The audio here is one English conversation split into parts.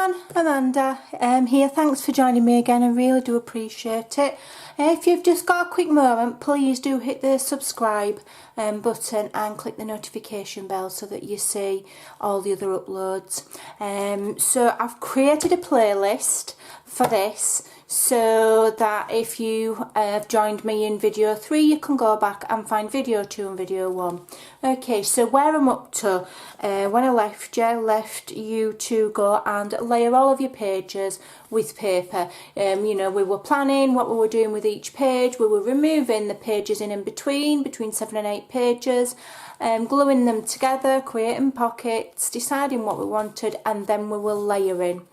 everyone, Amanda here. Thanks for joining me again, I really do appreciate it. If you've just got a quick moment, please do hit the subscribe button and click the notification bell so that you see all the other uploads. So I've created a playlist for this so that if you have joined me in video 3, you can go back and find video 2 and video 1. Okay, so where I'm up to, when I left you to go and layer all of your pages with paper. You know, we were planning what we were doing with each page. We were removing the pages in between 7 and 8 pages, gluing them together, creating pockets, deciding what we wanted, and then we were layering.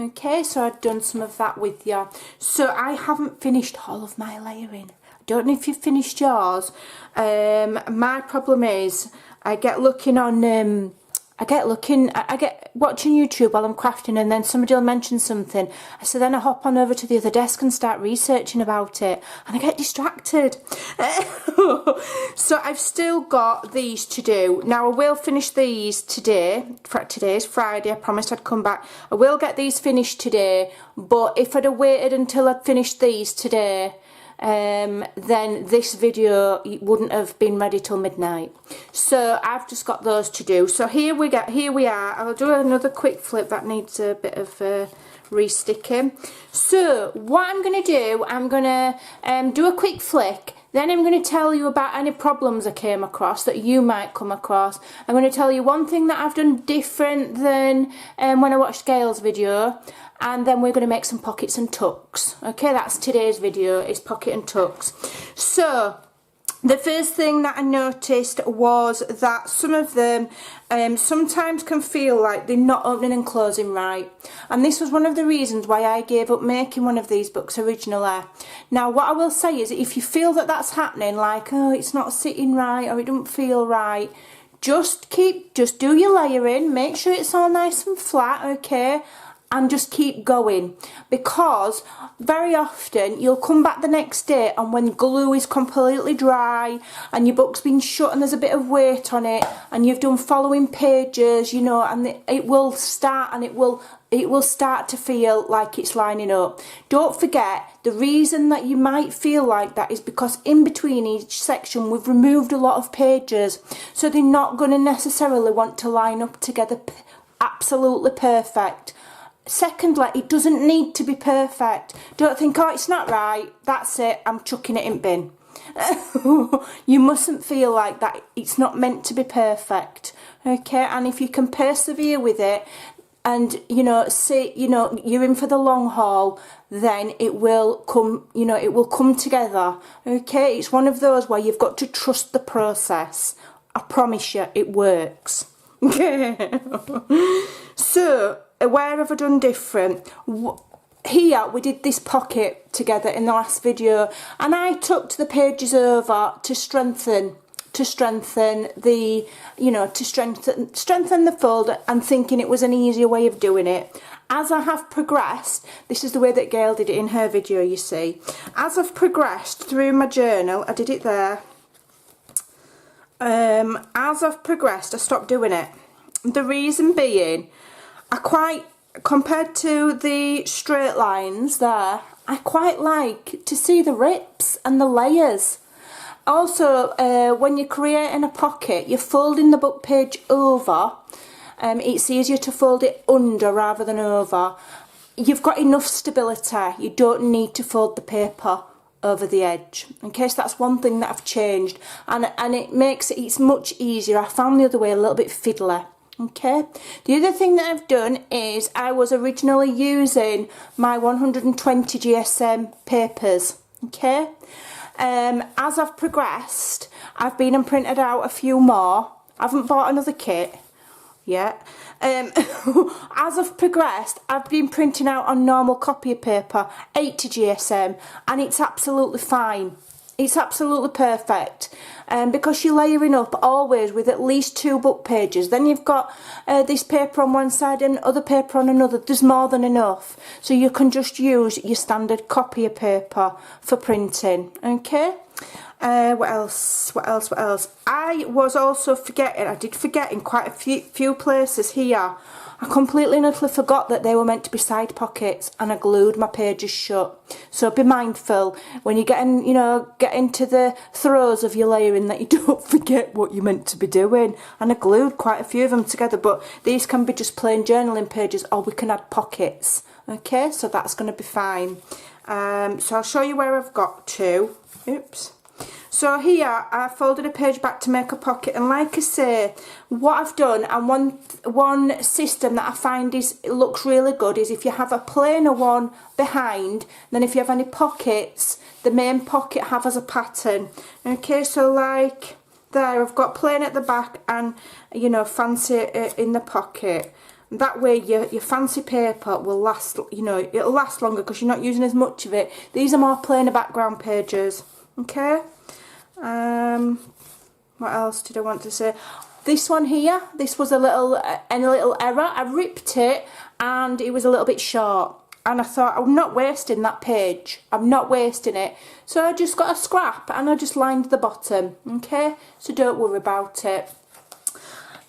Okay, so I've done some of that with you. So I haven't finished all of my layering. I don't know if you've finished yours. My problem is I get watching YouTube while I'm crafting, and then somebody will mention something. So then I hop on over to the other desk and start researching about it, and I get distracted. So I've still got these to do. Now I will finish these today. Today's Friday, I promised I'd come back. I will get these finished today, but if I'd have waited until I'd finished these today, then this video wouldn't have been ready till midnight. So I've just got those to do. So here we are. I'll do another quick flip that needs a bit of resticking. So what I'm going to do, I'm going to do a quick flick. Then I'm going to tell you about any problems I came across that you might come across. I'm going to tell you one thing that I've done different than when I watched Gail's video. And then we're going to make some pockets and tucks. Okay, that's today's video, is pocket and tucks. So the first thing that I noticed was that some of them sometimes can feel like they're not opening and closing right. And this was one of the reasons why I gave up making one of these books originally. Now what I will say is, if you feel that that's happening, like, oh, it's not sitting right or it doesn't feel right, just do your layering, make sure it's all nice and flat, okay? And just keep going, because very often you'll come back the next day, and when glue is completely dry and your book's been shut and there's a bit of weight on it, and you've done following pages, you know, and it will start to feel like it's lining up. Don't forget, the reason that you might feel like that is because in between each section we've removed a lot of pages, so they're not going to necessarily want to line up together absolutely perfect. Secondly, it doesn't need to be perfect. Don't think, oh, it's not right, that's it, I'm chucking it in bin. You mustn't feel like that. It's not meant to be perfect, okay? And if you can persevere with it, and you're in for the long haul, then it will come, it will come together, okay? It's one of those where you've got to trust the process. I promise you, it works. So where have I done different? Here we did this pocket together in the last video, and I tucked the pages over to strengthen the, strengthen the fold, and thinking it was an easier way of doing it. As I have progressed, this is the way that Gail did it in her video, you see. As I've progressed through my journal, I did it there. As I've progressed, I stopped doing it. The reason being, compared to the straight lines there, I quite like to see the rips and the layers. Also, when you're creating a pocket, you're folding the book page over. It's easier to fold it under rather than over. You've got enough stability. You don't need to fold the paper over the edge. Okay, so that's one thing that I've changed, and it's much easier. I found the other way a little bit fiddly. Okay, the other thing that I've done is, I was originally using my 120 GSM papers. Okay, as I've progressed, I've been and printed out a few more. I haven't bought another kit yet. As I've progressed, I've been printing out on normal copy paper 80 GSM, and it's absolutely fine. It's absolutely perfect, because you're layering up always with at least 2 book pages. Then you've got this paper on one side and other paper on another. There's more than enough, so you can just use your standard copy paper for printing. Okay. What else? I was also forgetting. I did forget in quite a few places here. I completely and utterly forgot that they were meant to be side pockets, and I glued my pages shut. So be mindful when you get into the throes of your layering, that you don't forget what you're meant to be doing. And I glued quite a few of them together, but these can be just plain journaling pages, or we can add pockets. Okay, so that's going to be fine. So I'll show you where I've got to. Oops. So here I folded a page back to make a pocket, and like I say, what I've done, and one system that I find looks really good, is if you have a plainer one behind, then if you have any pockets, the main pocket has a pattern. Okay, so like there, I've got plain at the back and fancy in the pocket. That way your fancy paper will last, it'll last longer because you're not using as much of it. These are more plainer background pages. Okay. What else did I want to say? This one here, this was a little error. I ripped it and it was a little bit short, and I thought, I'm not wasting that page, I'm not wasting it, so I just got a scrap and I just lined the bottom. Okay, so don't worry about it.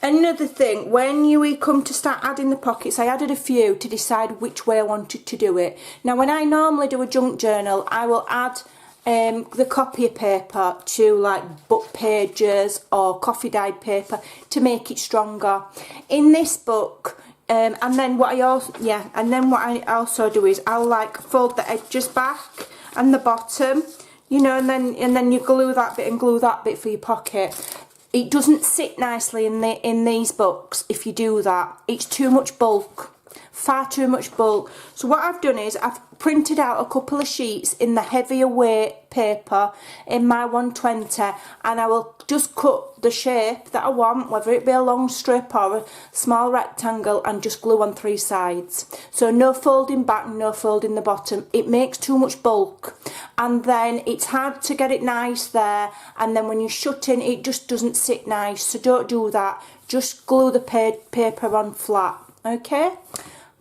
Another thing, when you come to start adding the pockets, I added a few to decide which way I wanted to do it. Now when I normally do a junk journal, I will add the copier paper to like book pages or coffee dyed paper to make it stronger. In this book, and then what I also do is I'll like fold the edges back and the bottom, and then you glue that bit and glue that bit for your pocket. It doesn't sit nicely in these books if you do that. It's too much bulk. Far too much bulk. So what I've done is I've printed out a couple of sheets in the heavier weight paper in my 120, and I will just cut the shape that I want, whether it be a long strip or a small rectangle, and just glue on 3 sides. So no folding back, no folding the bottom. It makes too much bulk, and then it's hard to get it nice there, and then when you're shutting it just doesn't sit nice. So don't do that. Just glue the paper on flat. Okay.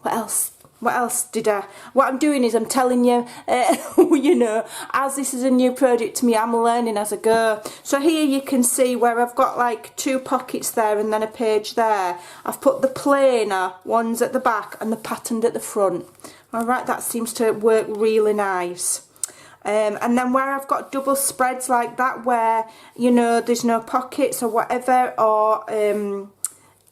What else what I'm doing is I'm telling you, as this is a new project to me, I'm learning as I go. So here you can see where I've got like 2 pockets there and then a page there. I've put the plainer ones at the back and the patterned at the front. Alright, that seems to work really nice. And then where I've got double spreads like that, where, there's no pockets or whatever, or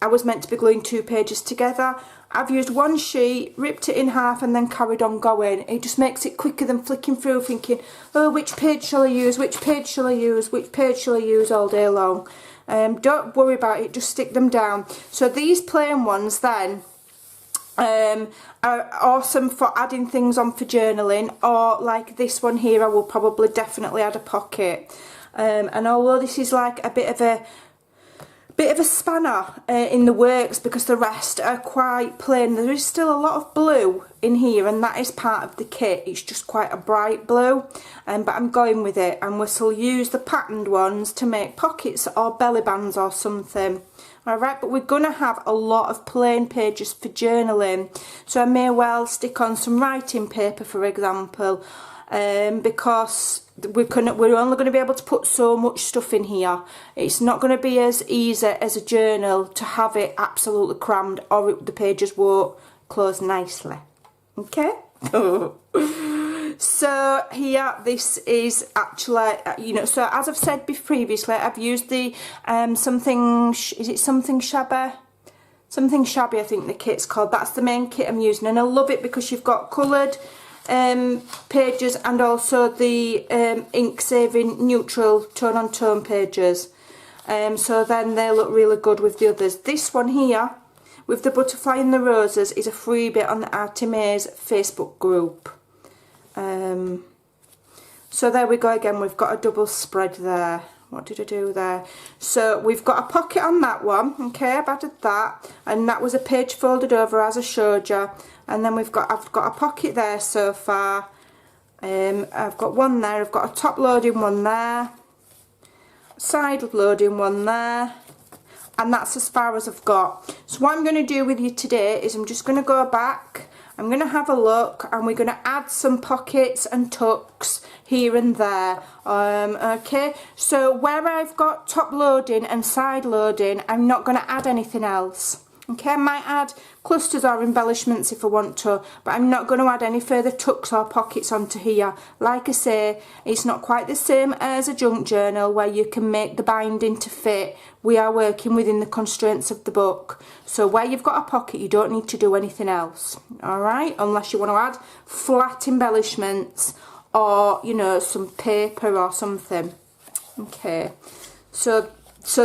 I was meant to be gluing 2 pages together, I've used one sheet, ripped it in half and then carried on going. It just makes it quicker than flicking through thinking, oh, which page shall I use, which page shall I use, which page shall I use all day long. Don't worry about it, just stick them down. So these plain ones then are awesome for adding things on for journaling, or like this one here, I will probably definitely add a pocket. And although this is like a bit of a spanner in the works because the rest are quite plain, there is still a lot of blue in here, and that is part of the kit. It's just quite a bright blue, but I'm going with it, and we'll still use the patterned ones to make pockets or belly bands or something. Alright, but we're going to have a lot of plain pages for journaling, so I may well stick on some writing paper, for example, because we're only going to be able to put so much stuff in here. It's not going to be as easy as a journal to have it absolutely crammed, or the pages won't close nicely. Okay. So here, this is actually, so as I've said previously, I've used the something shabby, I think the kit's called. That's the main kit I'm using, and I love it because you've got coloured pages and also the ink saving neutral tone on tone pages, so then they look really good with the others. This one here with the butterfly and the roses is a freebie on the Artie Mays Facebook group. So there we go again, we've got a double spread there. What did I do there? So we've got a pocket on that one. Okay, I've added that, and that was a page folded over as I showed you. And then I've got a pocket there so far. I've got one there, I've got a top loading one there, side loading one there, and that's as far as I've got. So what I'm going to do with you today is I'm just going to go back, I'm going to have a look, and we're going to add some pockets and tucks here and there. Okay, so where I've got top loading and side loading, I'm not going to add anything else. Okay, I might add clusters or embellishments if I want to, but I'm not going to add any further tucks or pockets onto here. Like I say, it's not quite the same as a junk journal where you can make the binding to fit. We are working within the constraints of the book. So where you've got a pocket, you don't need to do anything else, alright? Unless you want to add flat embellishments or, you know, some paper or something. Okay, so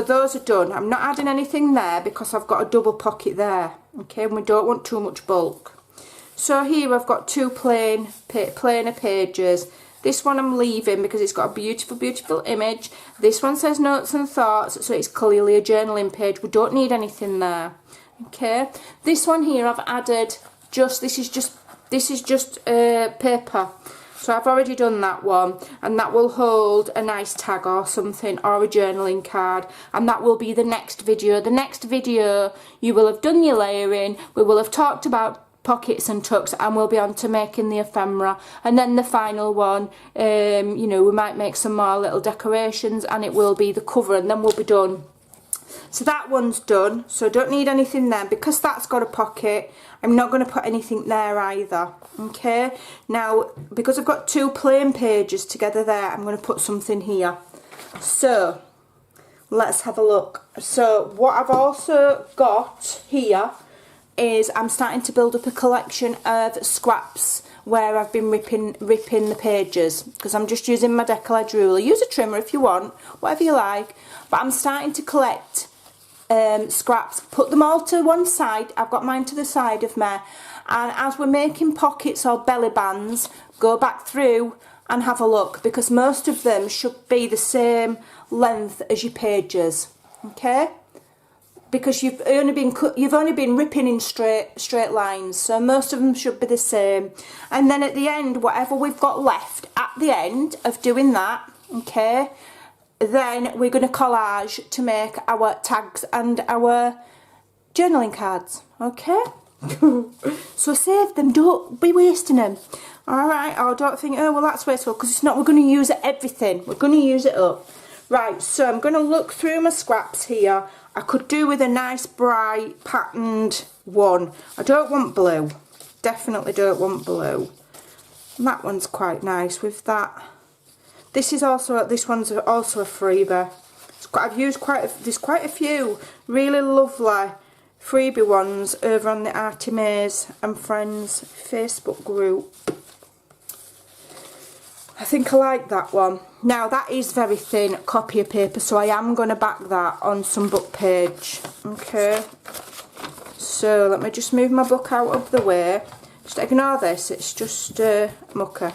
those are done. I'm not adding anything there because I've got a double pocket there. Okay, and we don't want too much bulk. So here I've got two plainer pages. This one I'm leaving because it's got a beautiful, beautiful image. This one says notes and thoughts, so it's clearly a journaling page. We don't need anything there. Okay, this one here I've added this is just paper. So I've already done that one, and that will hold a nice tag or something, or a journaling card, and that will be the next video. The next video you will have done your layering, we will have talked about pockets and tucks, and we'll be on to making the ephemera, and then the final one, you know, we might make some more little decorations, and it will be the cover, and then we'll be done. So that one's done, so I don't need anything there. Because that's got a pocket, I'm not going to put anything there either. Okay, now because I've got two plain pages together there, I'm going to put something here. So let's have a look. So what I've also got here is I'm starting to build up a collection of scraps where I've been ripping the pages, because I'm just using my decollage ruler. Use a trimmer if you want, whatever you like, but I'm starting to collect scraps, put them all to one side. I've got mine to the side of me, and as we're making pockets or belly bands, go back through and have a look, because most of them should be the same length as your pages. Okay, because you've only been ripping in straight lines, so most of them should be the same. And then at the end, whatever we've got left at the end of doing that, okay, then we're going to collage to make our tags and our journaling cards. Okay, so save them, don't be wasting them. Alright, or don't think, oh well that's wasteful, because it's not. We're going to use everything, we're going to use it up. Right, so I'm going to look through my scraps here. I could do with a nice bright patterned one. I don't want blue, definitely don't want blue. And that one's quite nice with that. This one's also a freebie. I've used there's quite a few really lovely freebie ones over on the Artie Mays and Friends Facebook group. I think I like that one. Now that is very thin copy of paper, so I am going to back that on some book page. Okay, so let me just move my book out of the way. Just ignore this, it's just mucker.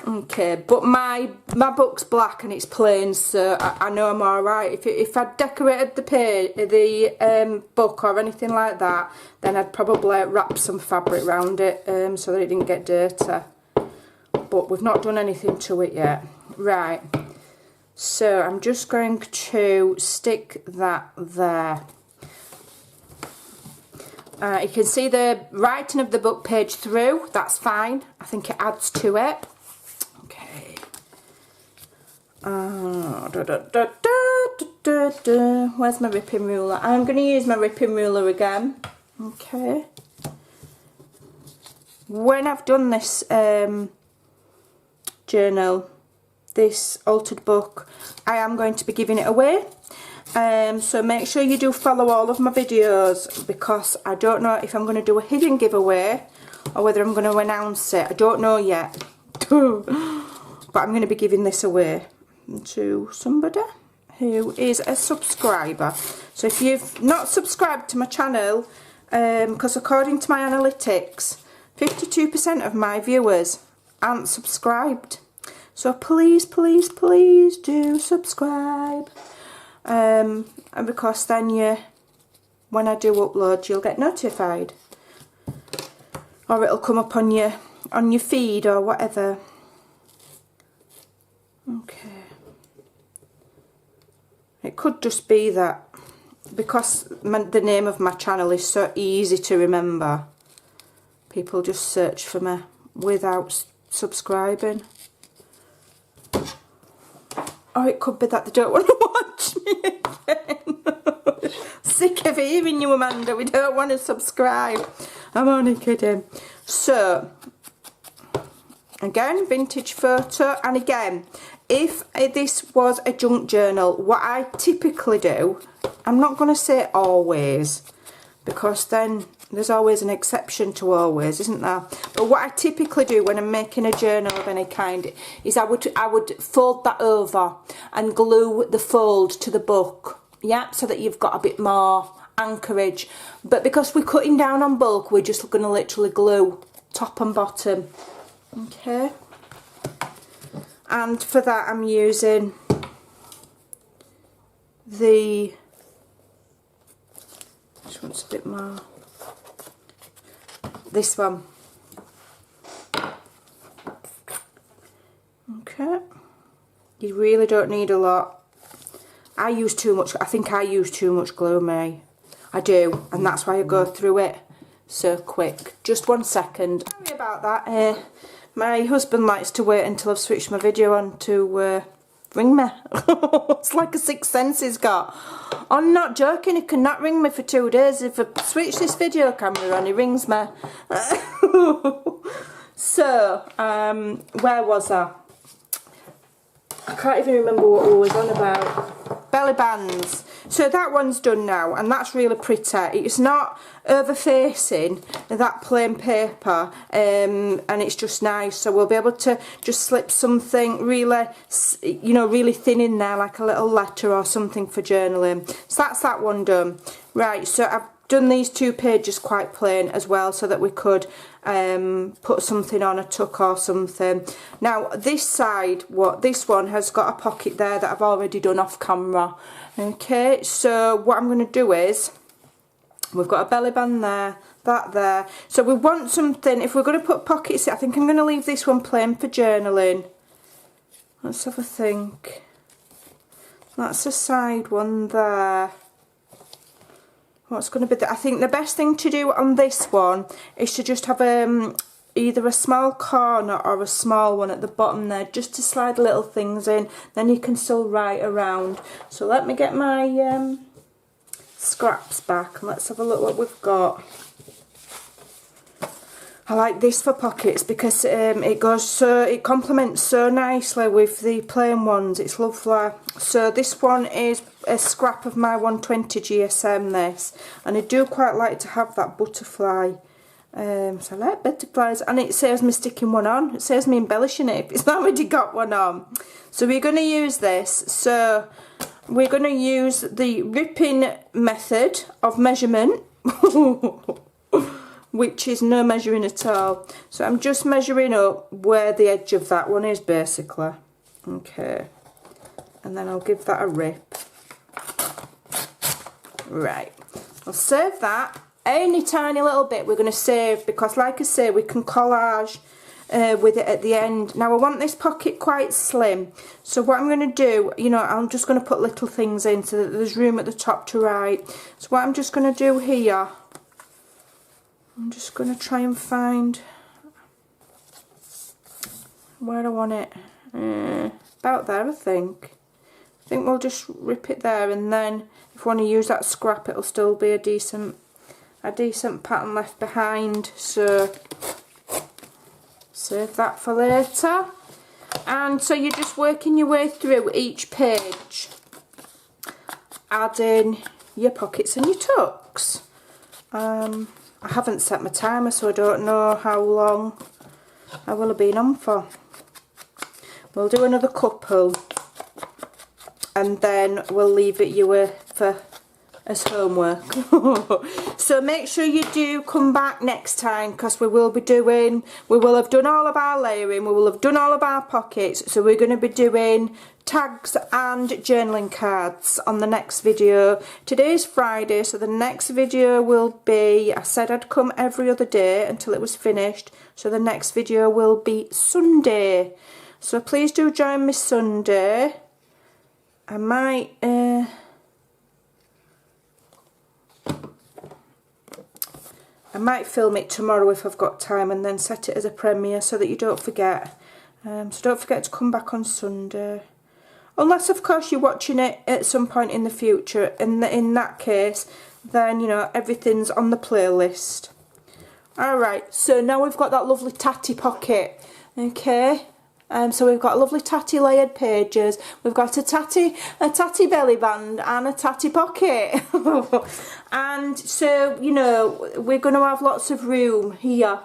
Okay, but my book's black and it's plain, so I know I'm alright. If I'd decorated the book or anything like that, then I'd probably wrap some fabric around it so that it didn't get dirty. But we've not done anything to it yet. Right, so I'm just going to stick that there. You can see the writing of the book page through, that's fine. I think it adds to it. Okay. Where's my ripping ruler? I'm going to use my ripping ruler again. Okay. When I've done this journal, this altered book, I am going to be giving it away. So make sure you do follow all of my videos, because I don't know if I'm going to do a hidden giveaway or whether I'm going to announce it. I don't know yet. But I'm going to be giving this away to somebody who is a subscriber. So if you've not subscribed to my channel, because according to my analytics, 52% of my viewers aren't subscribed. So please, please, please do subscribe. And because then when I do upload, you'll get notified, or it'll come up on your feed or whatever. Okay, it could just be that because the name of my channel is so easy to remember, people just search for me without subscribing. Or it could be that they don't want to watch me again. sick of hearing you, Amanda. We don't want to subscribe. I'm only kidding. So, again, vintage photo. And again, if this was a junk journal, what I typically do, I'm not going to say always, because then there's always an exception to always, isn't there? But what I typically do when I'm making a journal of any kind is I would fold that over and glue the fold to the book, yeah, so that you've got a bit more anchorage. But because we're cutting down on bulk, we're just going to literally glue top and bottom. Okay. And for that I'm using the, this one's a bit more, this one. Okay. You really don't need a lot. I use too much, I think I use too much glue, May. I do, and that's why I go through it so quick. Just 1 second. Sorry about that. My husband likes to wait until I've switched my video on to ring me. It's like a sixth sense he's got. I'm not joking, he cannot ring me for 2 days. If I switch this video camera on, he rings me. So, where was I? I can't even remember what we was on about. Belly bands. So that one's done now, and that's really pretty. It's not over facing that plain paper, and it's just nice. So we'll be able to just slip something really, you know, really thin in there, like a little letter or something for journaling. So that's that one done. Right, so I've done these 2 pages quite plain as well, so that we could put something on, a tuck or something. Now this side, this one has got a pocket there that I've already done off camera. Okay, so what I'm going to do is, we've got a belly band there, that there. So we want something, if we're going to put pockets, I think I'm going to leave this one plain for journaling. Let's have a think. That's a side one there. What's going to be I think the best thing to do on this one is to just have either a small corner or a small one at the bottom there, just to slide little things in, then you can still write around. So let me get my scraps back and let's have a look what we've got. I like this for pockets because it complements so nicely with the plain ones. It's lovely. So this one is a scrap of my 120 GSM, this, and I do quite like to have that butterfly. So I like butterflies, and it saves me sticking one on. It saves me embellishing it if it's not already got one on. So we're going to use this. So we're going to use the ripping method of measurement. Which is no measuring at all. So I'm just measuring up where the edge of that one is, basically. Okay. And then I'll give that a rip. Right. I'll save that. Any tiny little bit we're going to save, because like I say, we can collage with it at the end. Now I want this pocket quite slim. So what I'm going to do, you know, I'm just going to put little things in so that there's room at the top to write. So what I'm just going to do here, I'm just going to try and find where I want it. About there, I think. I think we'll just rip it there, and then if we want to use that scrap, it'll still be a decent pattern left behind. So save that for later. And so you're just working your way through each page, adding your pockets and your tucks. I haven't set my timer, so I don't know how long I will have been on for. We'll do another couple, and then we'll leave it you for as homework. So make sure you do come back next time, because we will have done all of our layering, we will have done all of our pockets, so we're going to be doing tags and journaling cards on the next video. Today's Friday, so the next video will be, I said I'd come every other day until it was finished, so the next video will be Sunday. So please do join me Sunday. I might film it tomorrow if I've got time, and then set it as a premiere so that you don't forget. So don't forget to come back on Sunday. Unless, of course, you're watching it at some point in the future. In that case, then, you know, everything's on the playlist. Alright, so now we've got that lovely tatty pocket. Okay, so we've got lovely tatty layered pages. We've got a tatty belly band and a tatty pocket. And so, you know, we're going to have lots of room here.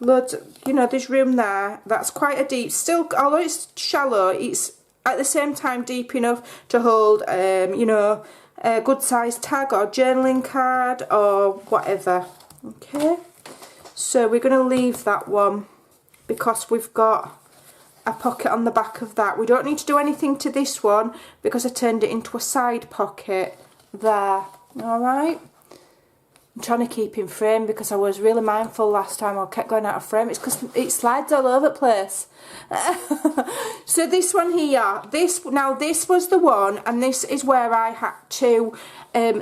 Loads, you know, there's room there. That's quite a deep, still, although it's shallow, it's at the same time deep enough to hold, you know, a good sized tag or journaling card or whatever. Okay, so we're going to leave that one because we've got a pocket on the back of that. We don't need to do anything to this one because I turned it into a side pocket there. Alright, I'm trying to keep in frame because I was really mindful last time I kept going out of frame. It's because it slides all over the place. So this one here, this was the one, and this is where I had to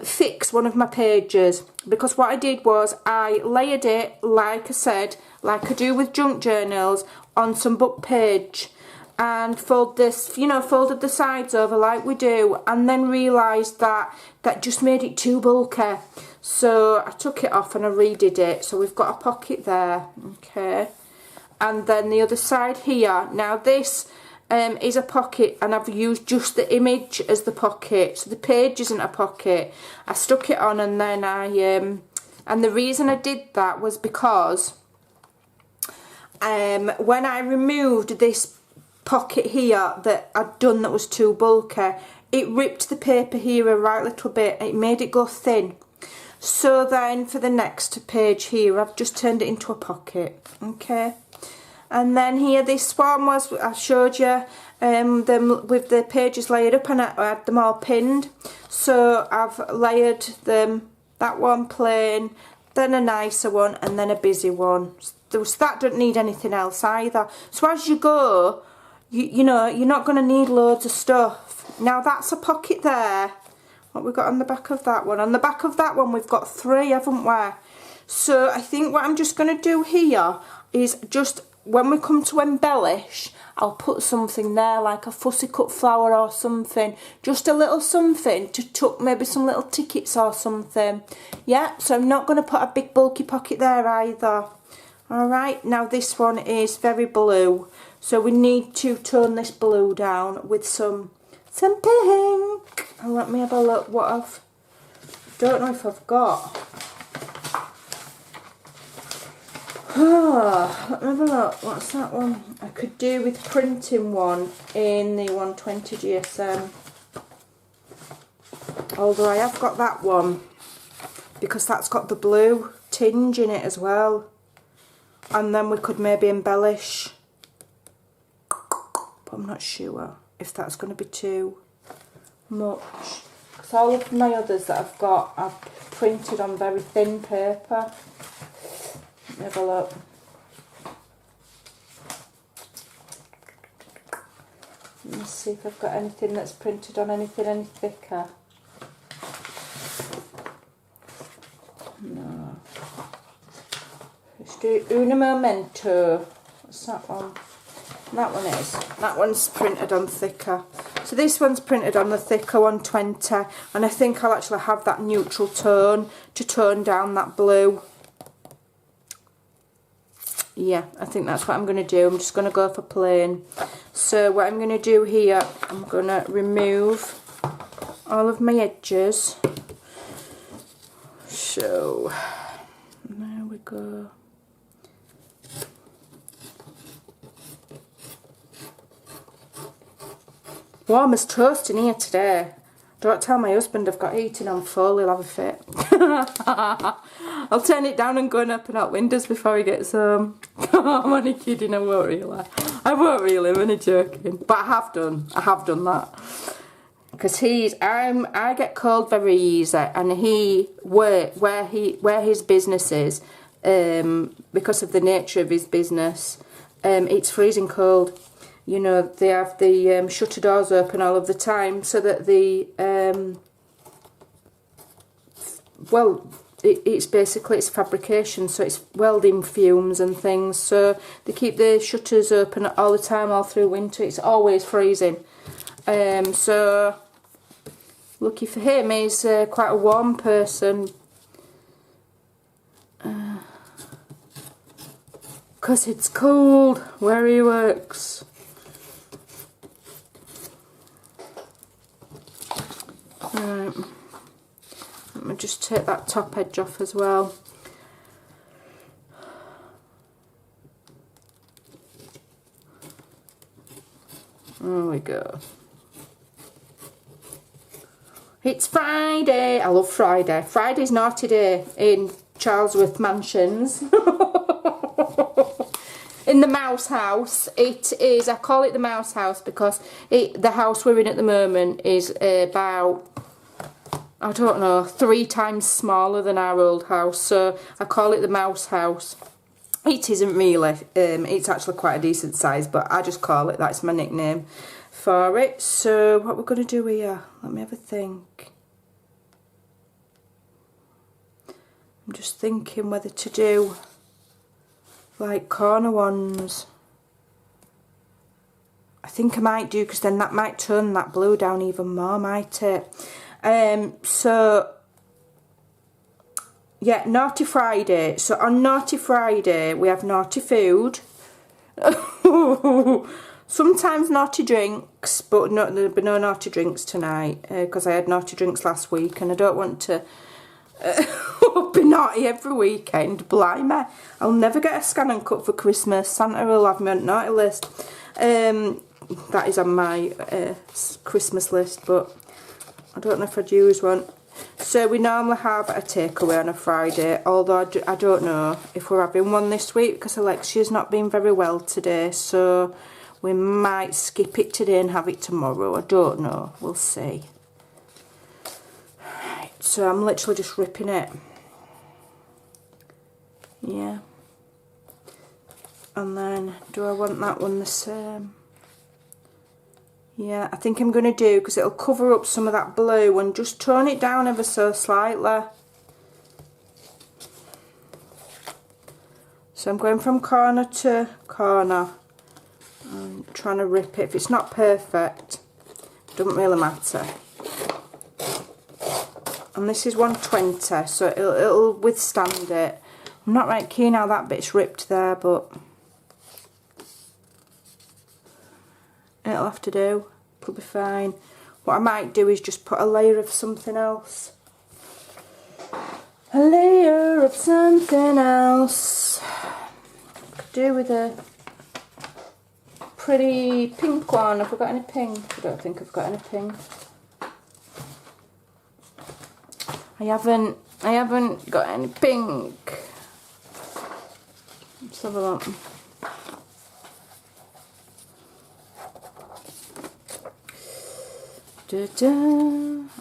fix one of my pages, because what I did was I layered it, like I said, like I do with junk journals, on some book page, and folded the sides over like we do, and then realised that just made it too bulky. So I took it off and I redid it. So we've got a pocket there, okay. And then the other side here. Now this is a pocket, and I've used just the image as the pocket. So the page isn't a pocket. I stuck it on, and then and the reason I did that was because when I removed this pocket here that I'd done that was too bulky, it ripped the paper here a right little bit. It made it go thin. So then for the next page here, I've just turned it into a pocket. Okay. And then here, this one was, I showed you them with the pages layered up, and I had them all pinned. So I've layered them, that one plain, then a nicer one, and then a busy one. That don't need anything else either. So as you go, you know, you're not going to need loads of stuff. Now that's a pocket there. What we got on the back of that one? On the back of that one we've got 3, haven't we? So I think what I'm just going to do here is just, when we come to embellish, I'll put something there, like a fussy cut flower or something. Just a little something to tuck, maybe some little tickets or something. Yeah, so I'm not going to put a big bulky pocket there either. Alright, now this one is very blue. So we need to tone this blue down with some pink. And let me have a look what I've, don't know if I've got. Oh, let me have a look. What's that one? I could do with printing one in the 120 GSM. Although I have got that one because that's got the blue tinge in it as well. And then we could maybe embellish. But I'm not sure if that's going to be too much. Because all of my others that I've got, I've printed on very thin paper. Let me have a look. Let me see if I've got anything that's printed on anything any thicker. No. Let's do Una Momento. What's that one? That one is. That one's printed on thicker. So this one's printed on the thicker 120, and I think I'll actually have that neutral tone to tone down that blue. Yeah, I think that's what I'm going to do. I'm just going to go for plain. So what I'm going to do here, I'm going to remove all of my edges. So, there we go. Warm as toast in here today. Don't tell my husband I've got heating on full, he'll have a fit. I'll turn it down and go and open up windows before he gets home. I'm only kidding, I won't really. I'm only joking. But I have done that. Because I get cold very easy, and where his business is, because of the nature of his business, it's freezing cold. You know, they have the shutter doors open all of the time so that the, it's fabrication, so it's welding fumes and things. So they keep the shutters open all the time, all through winter. It's always freezing. So Lucky for him, he's quite a warm person. Because it's cold where he works. Right. Let me just take that top edge off as well. There we go. It's Friday. I love Friday. Friday's naughty day in Charlesworth Mansions. In the mouse house. It is, I call it the mouse house because the house we're in at the moment is about, I don't know, 3 times smaller than our old house. So I call it the mouse house. It isn't really. It's actually quite a decent size, but I just call it, that's my nickname for it. So what we're going to do here, let me have a think. I'm just thinking whether to do like corner ones. I think I might do, because then that might turn that blue down even more, might it? So yeah, Naughty Friday. So on Naughty Friday we have naughty food. Sometimes naughty drinks, but there'll be no naughty drinks tonight because I had naughty drinks last week and I don't want to be naughty every weekend. Blimey, I'll never get a scan and cut for Christmas. Santa will have me on naughty list. That is on my Christmas list, but I don't know if I'd use one. So we normally have a takeaway on a Friday, although I don't know if we're having one this week because Alexia's not been very well today, so we might skip it today and have it tomorrow. I don't know, we'll see. Right, so I'm literally just ripping it. Yeah. And then, do I want that one the same? Yeah, I think I'm going to do, because it'll cover up some of that blue, and just tone it down ever so slightly. So I'm going from corner to corner. I'm trying to rip it. If it's not perfect, it doesn't really matter. And this is 120, so it'll withstand it. I'm not right keen how that bit's ripped there, but it'll have to do. It'll be fine. What I might do is just put a layer of something else. A layer of something else. Could do with a pretty pink one. Have I got any pink? I don't think I've got any pink. I haven't got any pink. Let's have a look.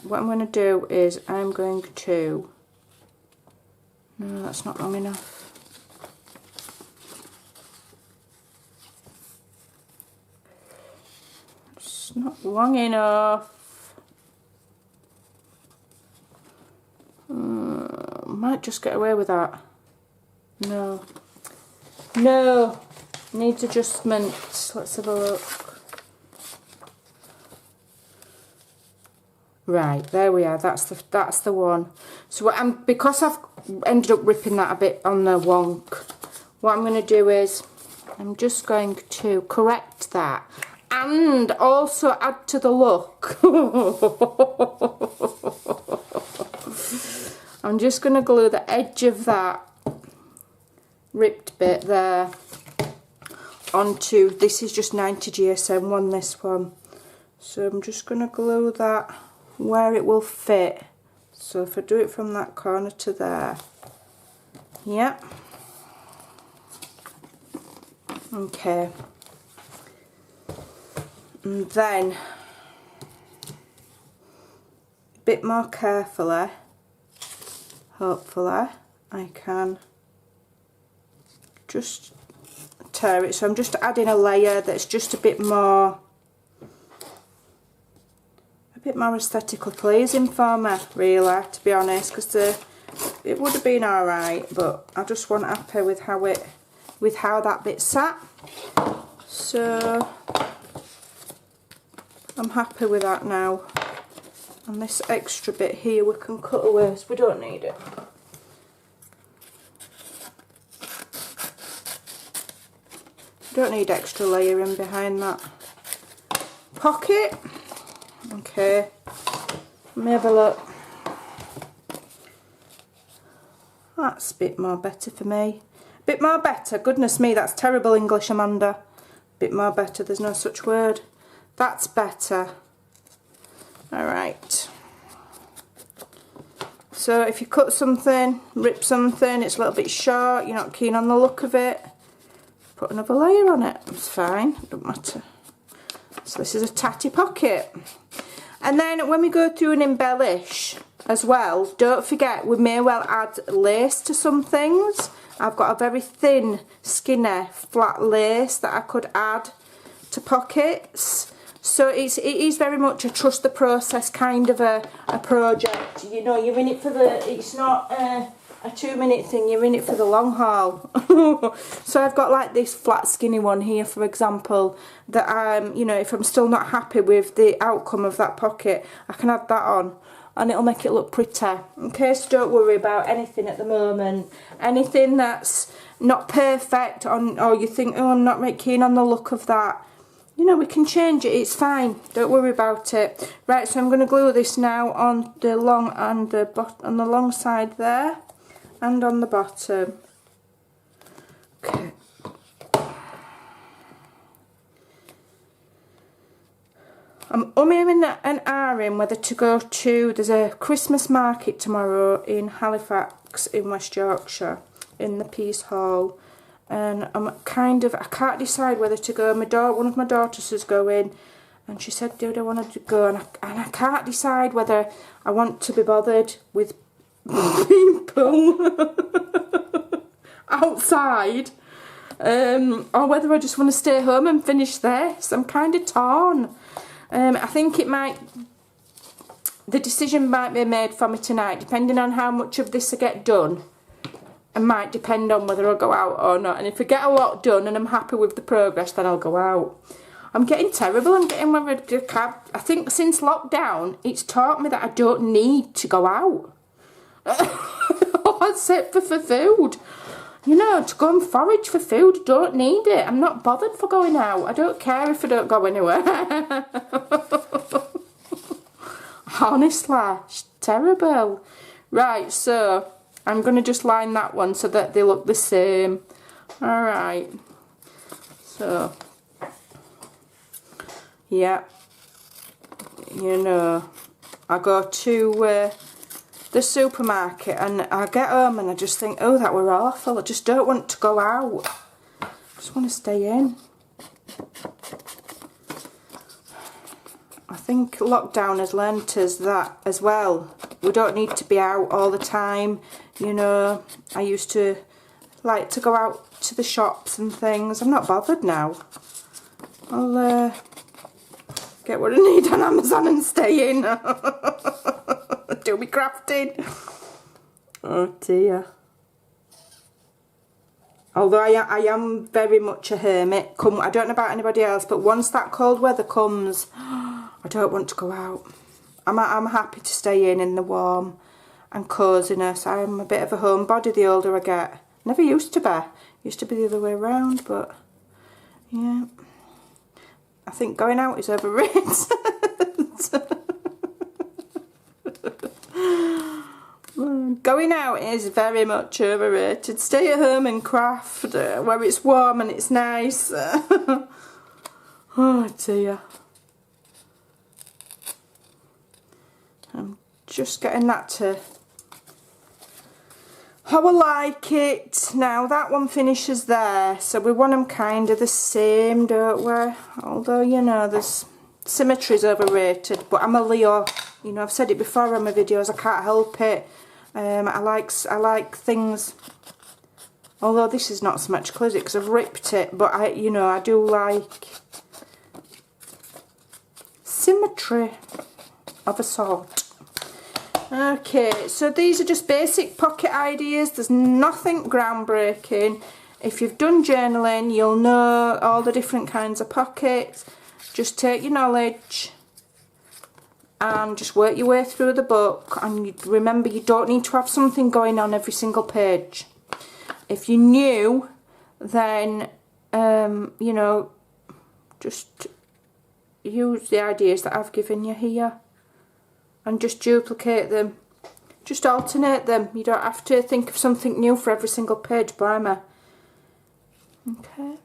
What I'm going to do is I'm going to... No, that's not long enough. It's not long enough. Might just get away with that. No. No. Needs adjustments. Let's have a look. Right, there we are. That's the one. So because I've ended up ripping that a bit on the wonk, what I'm going to do is I'm just going to correct that and also add to the look. I'm just going to glue the edge of that ripped bit there onto, this is just 90 GSM one, this one. So I'm just going to glue that where it will fit. So if I do it from that corner to there, yeah, okay, and then a bit more carefully, hopefully I can just tear it. So I'm just adding a layer that's just a bit more aesthetically pleasing for me, really, to be honest, because it would have been alright, but I just wasn't happy with how that bit sat. So I'm happy with that now. And this extra bit here we can cut away, so we don't need it. Don't need extra layering behind that pocket. Okay, let me have a look. That's a bit more better for me. A bit more better, goodness me, that's terrible English, Amanda. Bit more better, there's no such word. That's better. Alright. So if you cut something, rip something, it's a little bit short, you're not keen on the look of it, put another layer on it, it's fine, don't matter. So this is a tatty pocket. And then when we go through and embellish as well, don't forget we may well add lace to some things. I've got a very thin, skinny, flat lace that I could add to pockets. So it is very much a trust the process kind of a project. You know, you're in it for the, it's not a 2-minute thing, you're in it for the long haul. So I've got like this flat skinny one here, for example, that you know, if I'm still not happy with the outcome of that pocket, I can add that on and it'll make it look pretty. Okay, so don't worry about anything at the moment. Anything that's not perfect or you think, oh, I'm not really keen on the look of that, you know, we can change it, it's fine, don't worry about it. Right, so I'm going to glue this now on the long and on the long side there and on the bottom. Okay. I'm umming and ahhing whether to go to, there's a Christmas market tomorrow in Halifax in West Yorkshire in the Peace Hall. And I'm kind of, I can't decide whether to go. One of my daughters is going, and she said, "Do I want to go?" And I can't decide whether I want to be bothered with people outside, or whether I just want to stay home and finish this. I'm kind of torn. I think the decision might be made for me tonight, depending on how much of this I get done. It might depend on whether I'll go out or not. And if I get a lot done and I'm happy with the progress, then I'll go out. I'm getting terrible. I'm getting worried. I think since lockdown, it's taught me that I don't need to go out. Except for food. You know, to go and forage for food, don't need it. I'm not bothered for going out. I don't care if I don't go anywhere. Honestly, it's terrible. Right, so I'm going to just line that one so that they look the same. Alright. So, yeah. You know, I go to the supermarket and I get home and I just think, oh, that were awful. I just don't want to go out. I just want to stay in. I think lockdown has learnt us that as well. We don't need to be out all the time. You know, I used to like to go out to the shops and things. I'm not bothered now. I'll get what I need on Amazon and stay in. Do me crafting. Oh dear. Although I am very much a hermit. I don't know about anybody else, but once that cold weather comes, I don't want to go out. I'm happy to stay in the warm and coziness. I'm a bit of a homebody the older I get. Never used to be. Used to be the other way around, but yeah. I think going out is overrated. Going out is very much overrated. Stay at home and craft where it's warm and it's nice. Oh dear. I'm just getting that to how I like it. Now that one finishes there, so we want them kind of the same, don't we? Although, you know, there's symmetry's overrated, but I'm a Leo. You know, I've said it before on my videos, I can't help it. I like things, although this is not symmetrical, is it? Because I've ripped it, but I do like symmetry of a sort. Okay, so these are just basic pocket ideas. There's nothing groundbreaking. If you've done journaling, you'll know all the different kinds of pockets. Just take your knowledge and just work your way through the book. And remember, you don't need to have something going on every single page. If you're new, then you know, just use the ideas that I've given you here and just duplicate them, just alternate them. You don't have to think of something new for every single page, primer. Okay,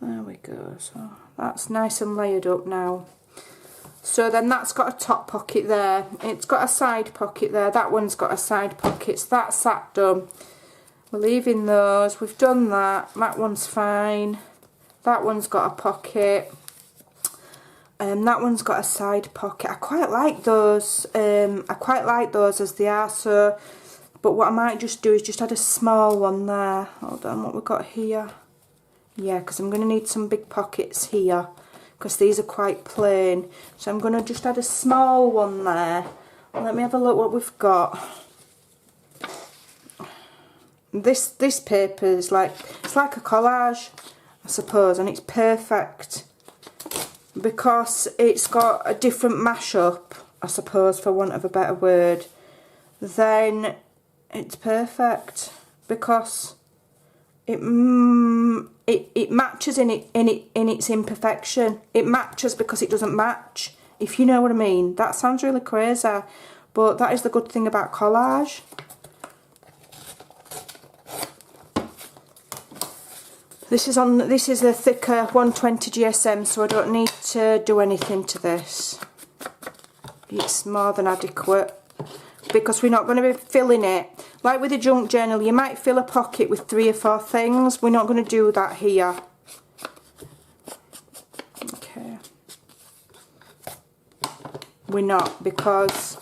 there we go. So that's nice and layered up now. So then that's got a top pocket there, it's got a side pocket there, that one's got a side pocket, so that's that done. We're leaving those, we've done that, that one's fine, that one's got a pocket, and that one's got a side pocket. I quite like those, as they are, so, but what I might just do is just add a small one there. Hold on, what we've got here, yeah, because I'm going to need some big pockets here, because these are quite plain, so I'm going to just add a small one there. Let me have a look what we've got. This paper is like, it's like a collage, I suppose, and it's perfect because it's got a different mashup, I suppose, for want of a better word. Then it's perfect because it matches in its imperfection. It matches because it doesn't match, if you know what I mean. That sounds really crazy, but that is the good thing about collage. This is a thicker 120 GSM, so I don't need to do anything to this. It's more than adequate, because we're not going to be filling it. Like with a junk journal, you might fill a pocket with 3 or 4 things. We're not going to do that here. Okay. We're not, because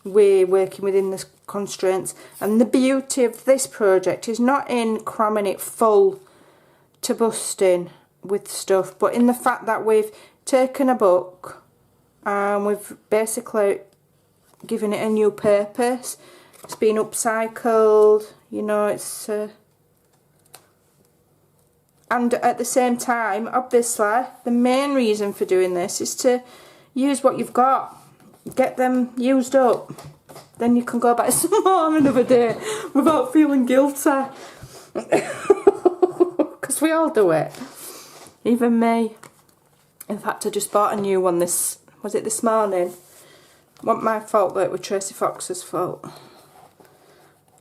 we're working within the constraints. And the beauty of this project is not in cramming it full to busting with stuff, but in the fact that we've taken a book and we've basically given it a new purpose. It's been upcycled, you know, it's and at the same time, obviously, the main reason for doing this is to use what you've got, get them used up, then you can go back some more another day without feeling guilty. Because we all do it, even me. In fact, I just bought a new one this morning. It wasn't my fault, though, it was Tracy Fox's fault.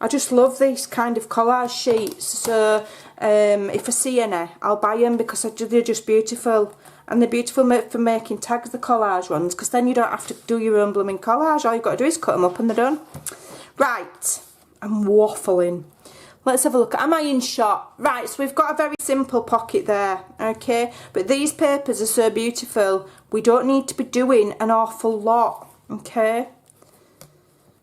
I just love these kind of collage sheets, so if I see any, I'll buy them because they're just beautiful. And they're beautiful for making tags, the collage ones, because then you don't have to do your own blooming collage. All you've got to do is cut them up and they're done. Right, I'm waffling. Let's have a look. Am I in shot? Right, so we've got a very simple pocket there, okay? But these papers are so beautiful, we don't need to be doing an awful lot, okay?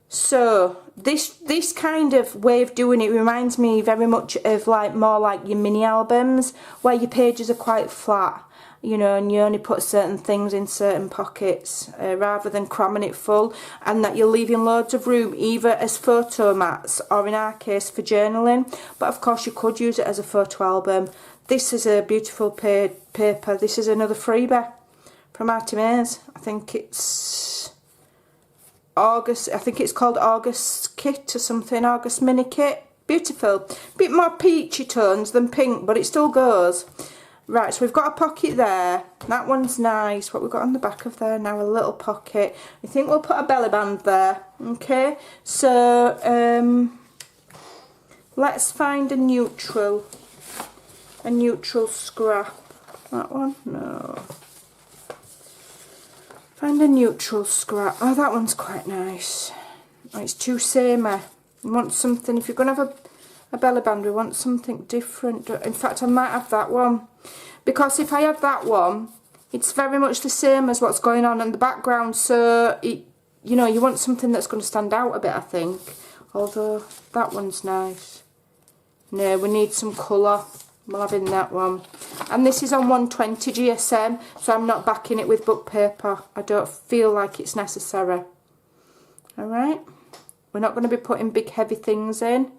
So this kind of way of doing it reminds me very much of more like your mini albums, where your pages are quite flat, you know, and you only put certain things in certain pockets rather than cramming it full, and that you're leaving loads of room either as photo mats or in our case for journaling. But of course you could use it as a photo album. This is a beautiful paper. This is another freebie from Artie Mays. I think it's August. I think it's called August Kit or something. August Mini Kit. Beautiful. Bit more peachy tones than pink, but it still goes. Right, so we've got a pocket there. That one's nice. What we've got on the back of there now, a little pocket. I think we'll put a belly band there. Okay, so let's find a neutral scrap. That one? No. Find a neutral scrap. Oh, that one's quite nice. Oh, it's too samey. We want something, if you're going to have a belly band, we want something different. In fact, I might have that one. Because if I have that one, it's very much the same as what's going on in the background. So, you know, you want something that's going to stand out a bit, I think. Although, that one's nice. No, we need some colour. We'll have in that one. And this is on 120 GSM, so I'm not backing it with book paper. I don't feel like it's necessary. Alright? We're not going to be putting big heavy things in.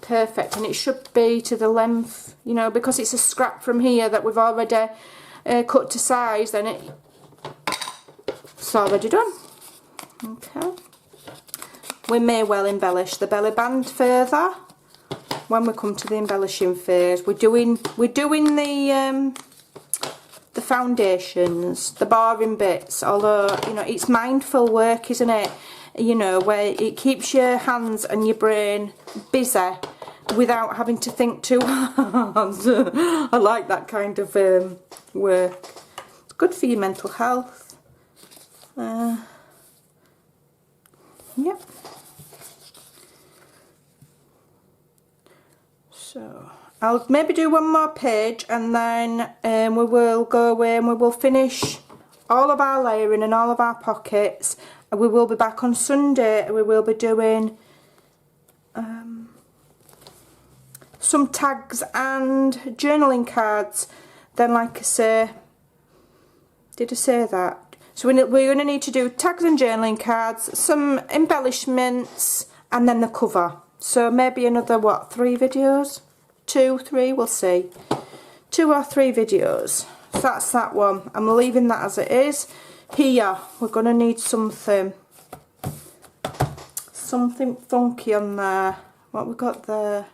perfect, and it should be to the length, you know, because it's a scrap from here that we've already cut to size, then it's already done. Okay. We may well embellish the belly band further when we come to the embellishing phase. We're doing the foundations, the boring bits, although, you know, it's mindful work, isn't it? You know, where it keeps your hands and your brain busy without having to think too hard. I like that kind of work. It's good for your mental health. Yep. So I'll maybe do one more page, and then we will go away and we will finish all of our layering and all of our pockets. And we will be back on Sunday, and we will be doing some tags and journaling cards. Then, like I say, did I say that? So we're going to need to do tags and journaling cards, some embellishments, and then the cover. So maybe another, what, 3 videos? 2, 3, we'll see. 2 or 3 videos. So that's that one. I'm leaving that as it is. Here, we're going to need something funky on there. What we got there?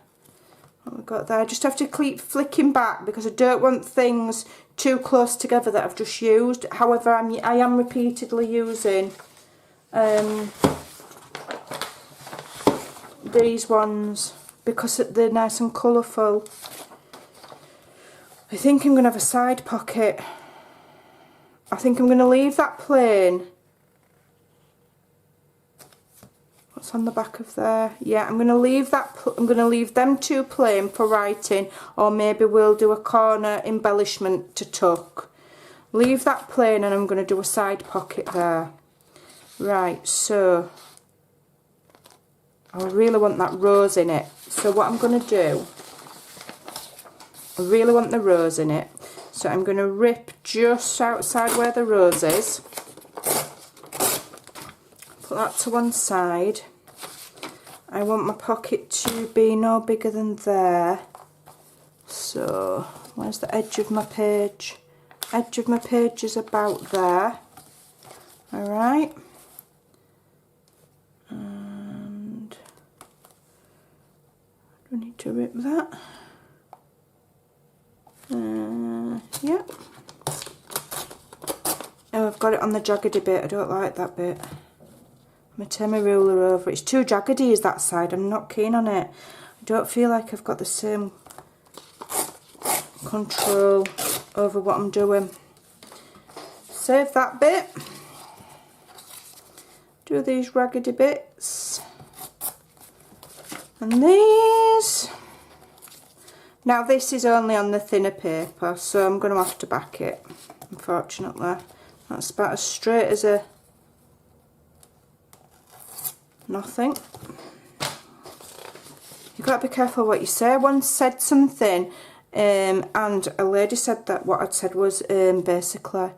What we got there? I just have to keep flicking back because I don't want things too close together that I've just used. However, I am repeatedly using these ones because they're nice and colourful. I think I'm going to have a side pocket. I think I'm going to leave that plain. What's on the back of there? Yeah, I'm going to leave that. I'm going to leave them 2 plain for writing, or maybe we'll do a corner embellishment to tuck. Leave that plain, and I'm going to do a side pocket there. Right, so I really want that rose in it. So what I'm going to do, I really want the rose in it. So I'm going to rip just outside where the rose is. Put that to one side. I want my pocket to be no bigger than there. So where's the edge of my page? Edge of my page is about there. Alright. And do I need to rip that? Yep. Oh, I've got it on the jaggedy bit. I don't like that bit. I'm going to turn my ruler over. It's too jaggedy, is that side. I'm not keen on it. I don't feel like I've got the same control over what I'm doing. Save that bit. Do these raggedy bits. And these. Now this is only on the thinner paper, so I'm going to have to back it, unfortunately. That's about as straight as a nothing. You've got to be careful what you say. I once said something and a lady said that what I'd said was basically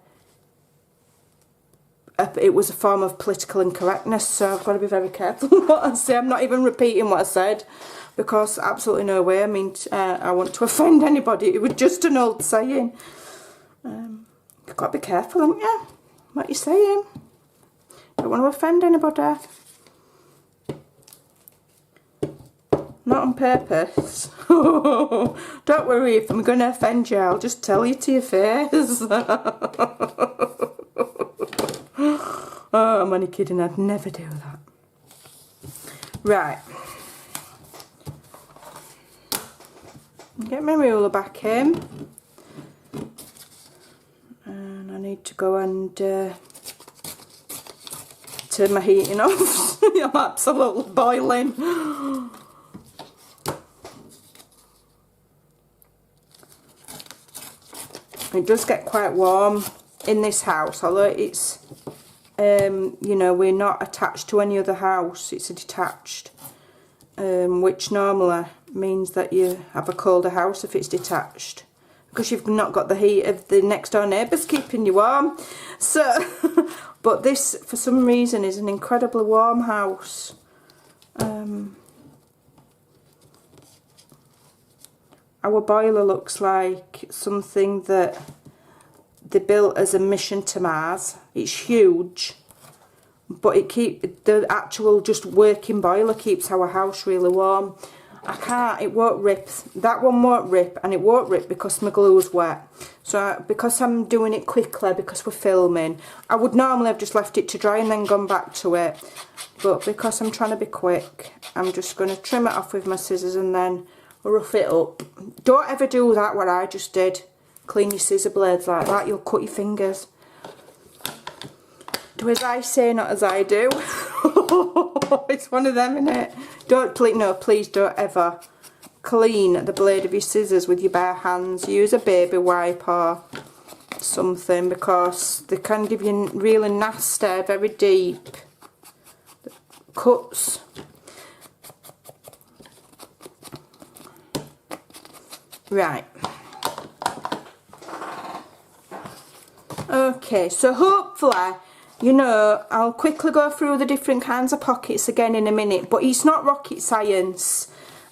it was a form of political incorrectness, so I've got to be very careful what I say. I'm not even repeating what I said because absolutely no way. I mean, I want to offend anybody. It was just an old saying. You've got to be careful, haven't you? What you're saying. Don't want to offend anybody. Not on purpose. Don't worry, if I'm going to offend you, I'll just tell you to your face. Oh, I'm only kidding, I'd never do that. Right. Get my ruler back in. And I need to go and turn my heating off. I'm absolutely boiling. It does get quite warm in this house, although it's, you know, we're not attached to any other house. It's a detached, which normally means that you have a colder house if it's detached, because you've not got the heat of the next door neighbours keeping you warm. So, but this, for some reason, is an incredibly warm house. our boiler looks like something that they built as a mission to Mars. It's huge, but the actual just working boiler keeps our house really warm. It won't rip. That one won't rip, and it won't rip because my glue's wet. So because I'm doing it quickly, because we're filming, I would normally have just left it to dry and then gone back to it. But because I'm trying to be quick, I'm just going to trim it off with my scissors and then rough it up. Don't ever do that, what I just did. Clean your scissor blades like that, you'll cut your fingers. Do as I say, not as I do. It's one of them, innit? Please don't ever clean the blade of your scissors with your bare hands. Use a baby wipe or something, because they can give you really nasty, very deep cuts. Right. Okay, so hopefully, you know, I'll quickly go through the different kinds of pockets again in a minute, but it's not rocket science.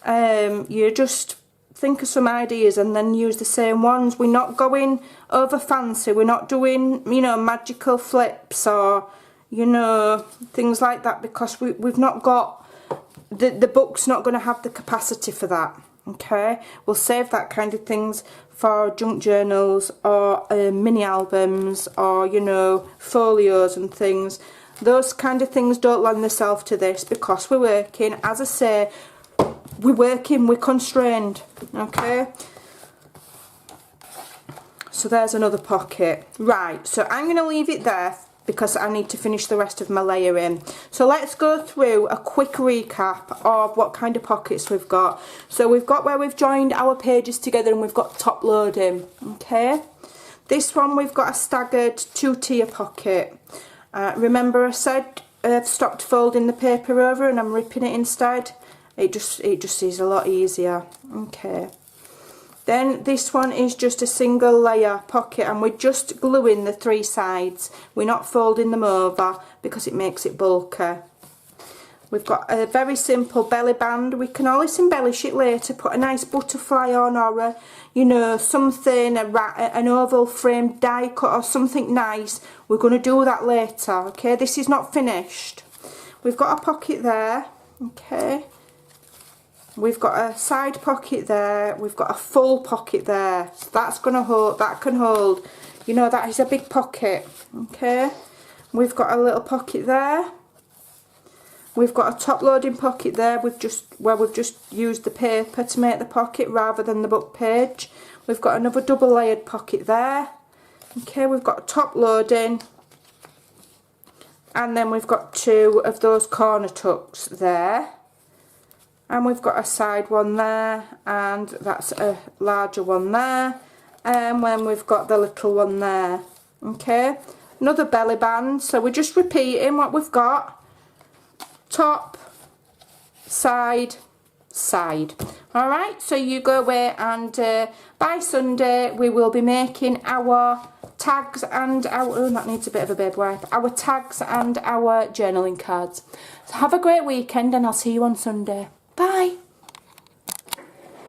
You just think of some ideas and then use the same ones. We're not going over fancy. We're not doing, you know, magical flips or, you know, things like that, because we've not got, the book's not going to have the capacity for that. Okay, we'll save that kind of things for junk journals or mini albums or, you know, folios and things. Those kind of things don't lend themselves to this because we're working. As I say, we're working, we're constrained. Okay, so there's another pocket. Right, so I'm going to leave it there because I need to finish the rest of my layering. So let's go through a quick recap of what kind of pockets we've got. So we've got where we've joined our pages together and we've got top loading. Okay, this one we've got a staggered 2-tier pocket. Remember I said I've stopped folding the paper over and I'm ripping it instead. It just is a lot easier. Okay. Then this one is just a single layer pocket and we're just gluing the 3 sides. We're not folding them over because it makes it bulky. We've got a very simple belly band. We can always embellish it later, put a nice butterfly on or a, you know, something, an oval framed die cut or something nice. We're going to do that later, okay? This is not finished. We've got a pocket there, okay? We've got a side pocket there, we've got a full pocket there, so that's going to hold, that can hold, you know, that is a big pocket, okay. We've got a little pocket there, we've got a top loading pocket there, we've just used the paper to make the pocket rather than the book page. We've got another double layered pocket there, okay. We've got top loading, and then we've got 2 of those corner tucks there. And we've got a side one there, and that's a larger one there, and then we've got the little one there. Okay, another belly band, so we're just repeating what we've got. Top, side, side. Alright, so you go away, and by Sunday we will be making our tags and our, oh, that needs a bit of a baby wipe, our tags and our journaling cards. So have a great weekend and I'll see you on Sunday. Bye.